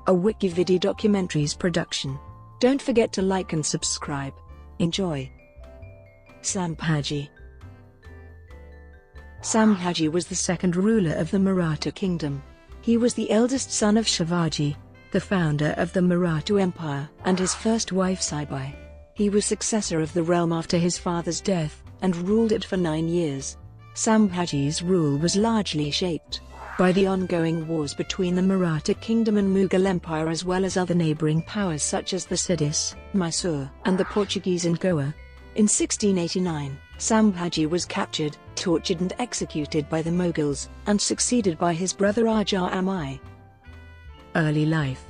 a Wikividi Documentaries production. Don't forget to like and subscribe. Enjoy. Sambhaji. Sambhaji was the second ruler of the Maratha kingdom. He was the eldest son of Shivaji, the founder of the Maratha Empire, and his first wife Saibai. He was successor of the realm after his father's death, and ruled it for 9 years. Sambhaji's rule was largely shaped by the ongoing wars between the Maratha kingdom and Mughal Empire, as well as other neighbouring powers such as the Siddhis, Mysore, and the Portuguese in Goa. In 1689, Sambhaji was captured, tortured and executed by the Mughals, and succeeded by his brother Raja Amai. Early life.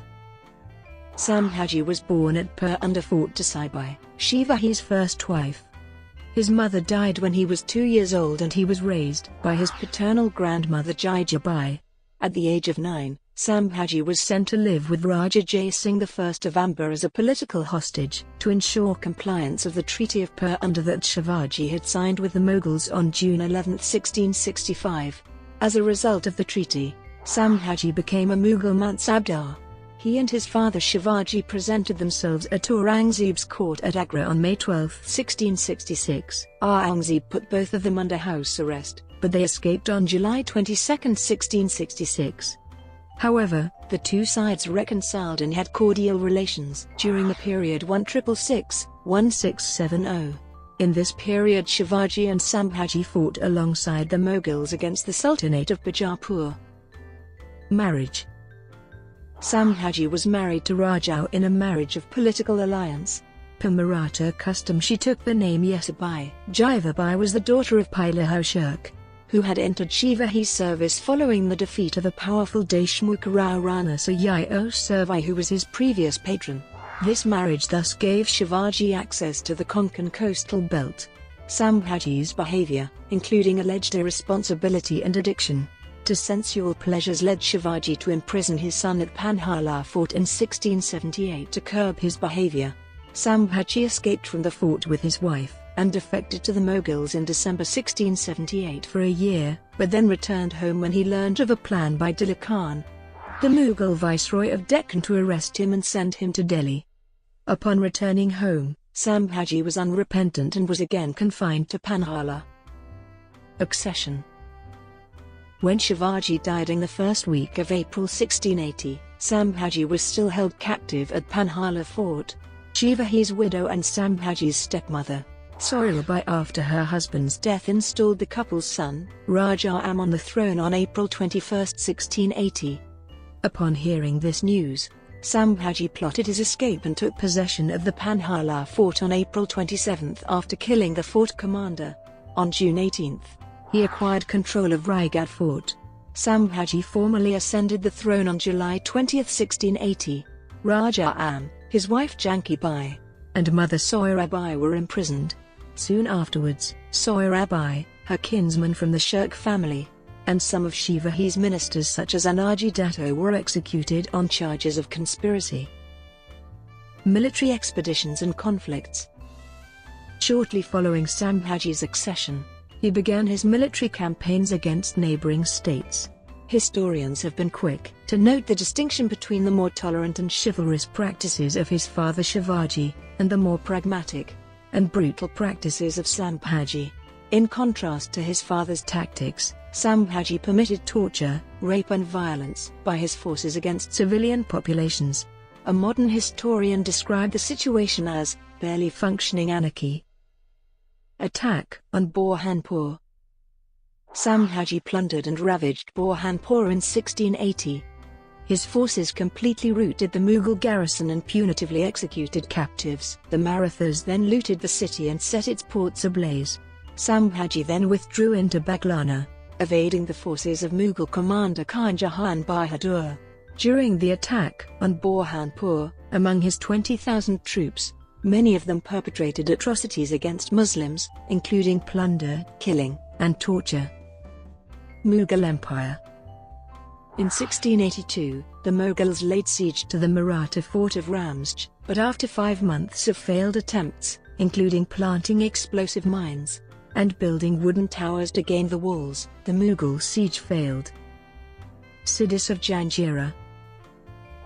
Sambhaji was born at Pur under Fort to Saibai, Shivaji's first wife. His mother died when he was 2 years old, and he was raised by his paternal grandmother Jijabai. At the age of 9, Sambhaji was sent to live with Raja Jai Singh I of Amber as a political hostage, to ensure compliance of the Treaty of Pur under that Shivaji had signed with the Mughals on June 11, 1665. As a result of the treaty, Sambhaji became a Mughal Mansabdar. He and his father Shivaji presented themselves at Aurangzeb's court at Agra on May 12, 1666. Aurangzeb put both of them under house arrest, but they escaped on July 22, 1666. However, the two sides reconciled and had cordial relations during the period 1670. In this period, Shivaji and Sambhaji fought alongside the Mughals against the Sultanate of Bijapur. Marriage. Sambhaji was married to Rajau in a marriage of political alliance. Per Maratha custom, she took the name Yesabai. Jivabai was the daughter of Pailahu Shirk, who had entered Shivaji's service following the defeat of the powerful Deshmukh Rao Rana Sayo Survai, who was his previous patron. This marriage thus gave Shivaji access to the Konkan coastal belt. Sambhaji's behaviour, including alleged irresponsibility and addiction to sensual pleasures, led Shivaji to imprison his son at Panhala Fort in 1678 to curb his behaviour. Sambhaji escaped from the fort with his wife, and defected to the Mughals in December 1678 for a year, but then returned home when he learned of a plan by Dilip Khan, the Mughal viceroy of Deccan, to arrest him and send him to Delhi. Upon returning home, Sambhaji was unrepentant and was again confined to Panhala. Accession. When Shivaji died in the first week of April 1680, Sambhaji was still held captive at Panhala Fort. Shivaji's widow and Sambhaji's stepmother, Soyrabai, after her husband's death, installed the couple's son, Raja Am, on the throne on April 21, 1680. Upon hearing this news, Sambhaji plotted his escape and took possession of the Panhala Fort on April 27 after killing the fort commander. On June 18, he acquired control of Raigad Fort. Sambhaji formally ascended the throne on July 20, 1680. Raja Am, his wife Janki Bai, and mother Soyrabai were imprisoned. Soon afterwards, Soyrabai, her kinsman from the Shirk family, and some of Shivaji's ministers such as Anaji Datto were executed on charges of conspiracy. Military expeditions and conflicts. Shortly following Sambhaji's accession, he began his military campaigns against neighbouring states. Historians have been quick to note the distinction between the more tolerant and chivalrous practices of his father Shivaji, and the more pragmatic and brutal practices of Sambhaji. In contrast to his father's tactics, Sambhaji permitted torture, rape and violence by his forces against civilian populations. A modern historian described the situation as barely functioning anarchy. Attack on Burhanpur. Sambhaji plundered and ravaged Burhanpur in 1680. His forces completely routed the Mughal garrison and punitively executed captives. The Marathas then looted the city and set its ports ablaze. Sambhaji then withdrew into Baglana, evading the forces of Mughal commander Khan Jahan Bahadur. During the attack on Burhanpur, among his 20,000 troops, many of them perpetrated atrocities against Muslims, including plunder, killing, and torture. Mughal Empire. In 1682, the Mughals laid siege to the Maratha fort of Ramsj, but after 5 months of failed attempts, including planting explosive mines and building wooden towers to gain the walls, the Mughal siege failed. Siddhis of Janjira.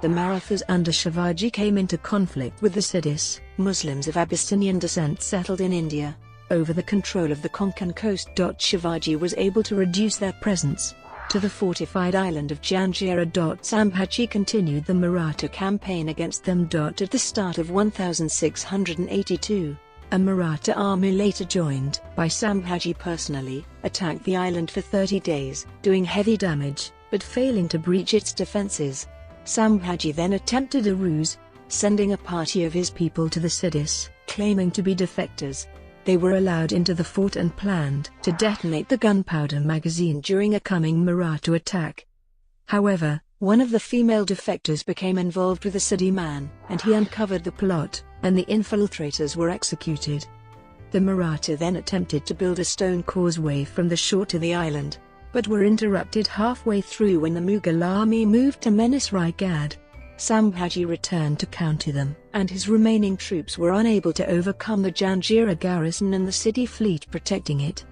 The Marathas under Shivaji came into conflict with the Siddhis, Muslims of Abyssinian descent settled in India. Over the control of the Konkan coast. Shivaji was able to reduce their presence to the fortified island of Janjira. Sambhaji continued the Maratha campaign against them. At the start of 1682, a Maratha army later joined by Sambhaji personally, attacked the island for 30 days, doing heavy damage, but failing to breach its defences. Sambhaji then attempted a ruse, sending a party of his people to the Siddhis, claiming to be defectors. They were allowed into the fort and planned to detonate the gunpowder magazine during a coming Maratha attack. However, one of the female defectors became involved with a Siddhi man, and he uncovered the plot, and the infiltrators were executed. The Maratha then attempted to build a stone causeway from the shore to the island, but were interrupted halfway through when the Mughal army moved to menace Raigad. Sambhaji returned to counter them, and his remaining troops were unable to overcome the Janjira garrison and the Siddhi fleet protecting it.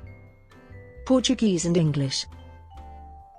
Portuguese and English.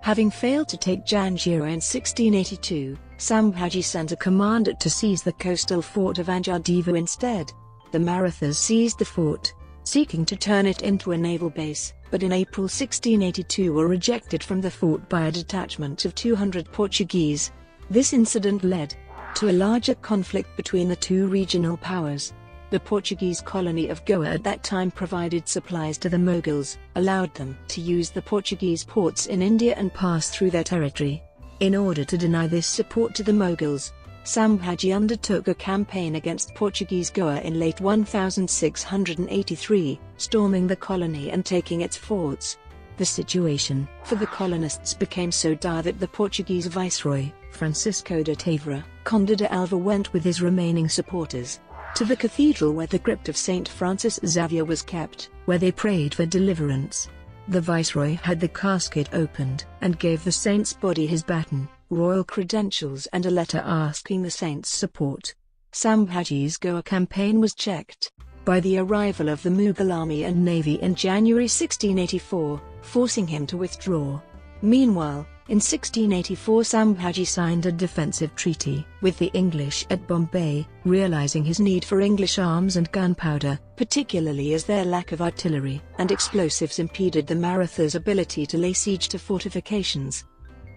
Having failed to take Janjira in 1682, Sambhaji sent a commander to seize the coastal fort of Anjadiva instead. The Marathas seized the fort, seeking to turn it into a naval base, but in April 1682 were rejected from the fort by a detachment of 200 Portuguese. This incident led to a larger conflict between the two regional powers. The Portuguese colony of Goa at that time provided supplies to the Mughals, allowed them to use the Portuguese ports in India and pass through their territory. In order to deny this support to the Mughals, Sambhaji undertook a campaign against Portuguese Goa in late 1683, storming the colony and taking its forts. The situation for the colonists became so dire that the Portuguese viceroy, Francisco de Tavira, Conde de Alva, went with his remaining supporters to the cathedral where the crypt of Saint Francis Xavier was kept, where they prayed for deliverance. The viceroy had the casket opened and gave the saint's body his baton, royal credentials and a letter asking the saint's support. Sambhaji's Goa campaign was checked by the arrival of the Mughal army and navy in January 1684, forcing him to withdraw. Meanwhile, in 1684 Sambhaji signed a defensive treaty with the English at Bombay, realizing his need for English arms and gunpowder, particularly as their lack of artillery and explosives impeded the Marathas' ability to lay siege to fortifications.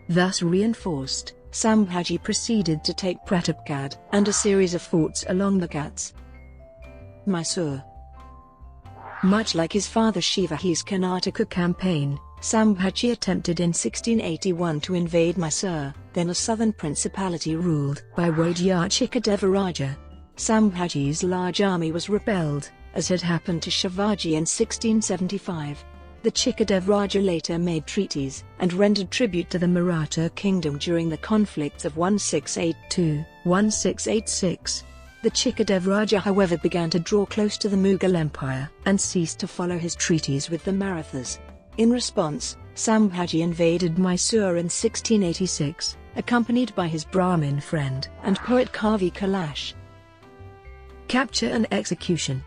Thus reinforced, Sambhaji proceeded to take Pratapgad and a series of forts along the Ghats. Mysore. Much like his father Shivaji's Karnataka campaign, Sambhaji attempted in 1681 to invade Mysore, then a southern principality ruled by Wadiyar Chikadevaraja. Sambhaji's large army was repelled, as had happened to Shivaji in 1675. The Chikadevaraja later made treaties and rendered tribute to the Maratha kingdom during the conflicts of 1682–1686. The Chikadevaraja however began to draw close to the Mughal Empire and ceased to follow his treaties with the Marathas. In response, Sambhaji invaded Mysore in 1686, accompanied by his Brahmin friend and poet Kavi Kailash. Capture and execution.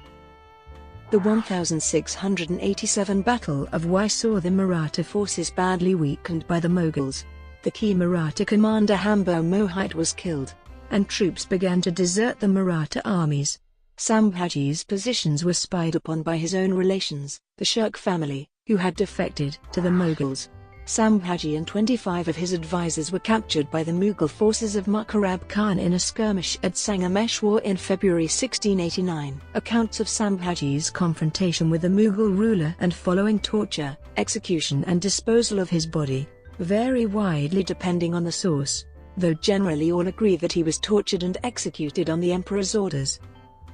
The 1687 Battle of Wai saw the Maratha forces badly weakened by the Mughals. The key Maratha commander Hambo Mohite was killed, and troops began to desert the Maratha armies. Sambhaji's positions were spied upon by his own relations, the Shirk family, who had defected to the Mughals. Sambhaji and 25 of his advisors were captured by the Mughal forces of Mukarrab Khan in a skirmish at Sangameshwar in February 1689. Accounts of Sambhaji's confrontation with the Mughal ruler and following torture, execution and disposal of his body vary widely depending on the source, though generally all agree that he was tortured and executed on the emperor's orders.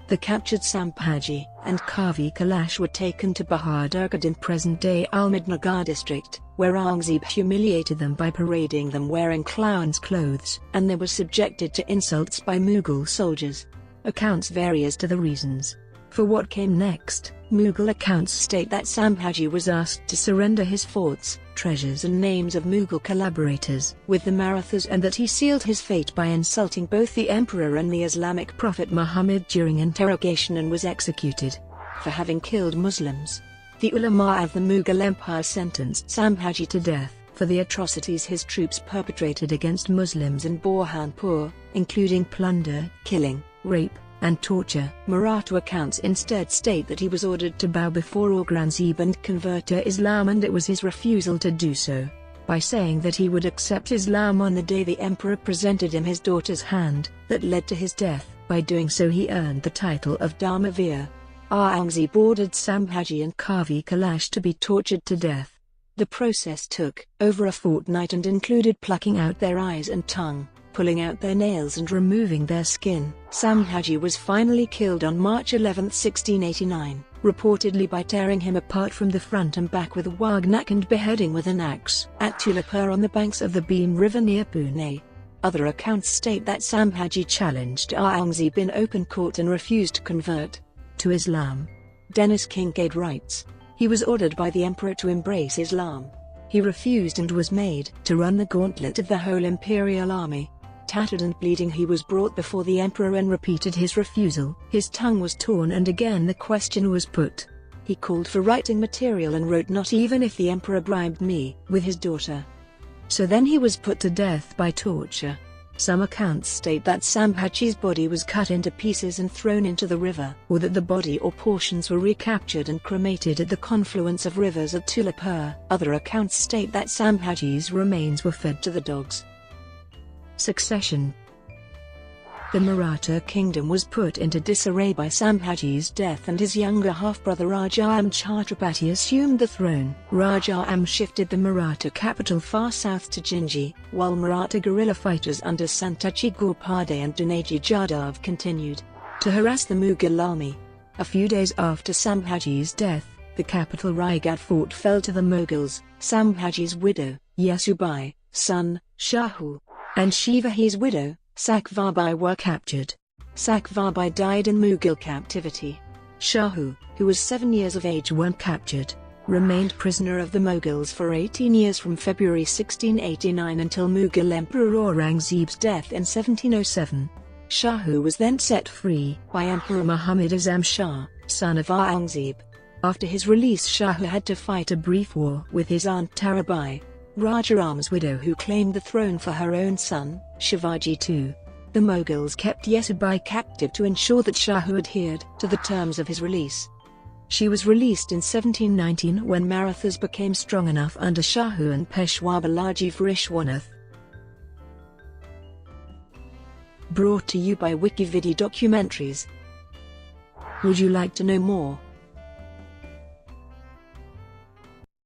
The captured Sambhaji and Kavi Kailash were taken to Bahadurgarh in present-day Ahmednagar district, where Aurangzeb humiliated them by parading them wearing clowns' clothes, and they were subjected to insults by Mughal soldiers. Accounts vary as to the reasons for what came next. Mughal accounts state that Sambhaji was asked to surrender his forts, treasures and names of Mughal collaborators with the Marathas, and that he sealed his fate by insulting both the emperor and the Islamic prophet Muhammad during interrogation, and was executed for having killed Muslims. The ulama of the Mughal Empire sentenced Sambhaji to death for the atrocities his troops perpetrated against Muslims in Burhanpur, including plunder, killing, rape, and torture. Maratha accounts instead state that he was ordered to bow before Aurangzeb and convert to Islam, and it was his refusal to do so, by saying that he would accept Islam on the day the emperor presented him his daughter's hand, that led to his death. By doing so he earned the title of Dharmavir. Aurangzeb ordered Sambhaji and Kavi Kailash to be tortured to death. The process took over a fortnight and included plucking out their eyes and tongue, pulling out their nails and removing their skin. Sambhaji was finally killed on March 11, 1689, reportedly by tearing him apart from the front and back with a wagnak and beheading with an axe at Tulapur on the banks of the Bheem River near Pune. Other accounts state that Sambhaji challenged Aurangzeb in open court and refused to convert to Islam. Dennis Kincaid writes, he was ordered by the emperor to embrace Islam. He refused and was made to run the gauntlet of the whole imperial army. Tattered and bleeding, he was brought before the emperor and repeated his refusal. His tongue was torn and again the question was put. He called for writing material and wrote, "Not even if the emperor bribed me with his daughter." So then he was put to death by torture. Some accounts state that Sambhaji's body was cut into pieces and thrown into the river, or that the body or portions were recaptured and cremated at the confluence of rivers at Tulapur. Other accounts state that Sambhaji's remains were fed to the dogs. Succession. The Maratha kingdom was put into disarray by Sambhaji's death, and his younger half-brother Rajam Chhatrapati assumed the throne. Rajam shifted the Maratha capital far south to Jinji, while Maratha guerrilla fighters under Santaji Ghorpade and Dunaji Jadhav continued to harass the Mughal army. A few days after Sambhaji's death, the capital Raigad fort fell to the Mughals. Sambhaji's widow, Yasubai, son, Shahu, and Shivaji's widow, Sakvabai were captured. Sakvabai died in Mughal captivity. Shahu, who was 7 years of age when captured, remained prisoner of the Mughals for 18 years from February 1689 until Mughal Emperor Aurangzeb's death in 1707. Shahu was then set free by Emperor Muhammad Azam Shah, son of Aurangzeb. After his release, Shahu had to fight a brief war with his aunt Tarabai, Rajaram's widow, who claimed the throne for her own son, Shivaji II. The Mughals kept Yesubai captive to ensure that Shahu adhered to the terms of his release. She was released in 1719 when Marathas became strong enough under Shahu and Peshwa Balaji Vishwanath. Brought to you by Wikividi Documentaries. Would you like to know more?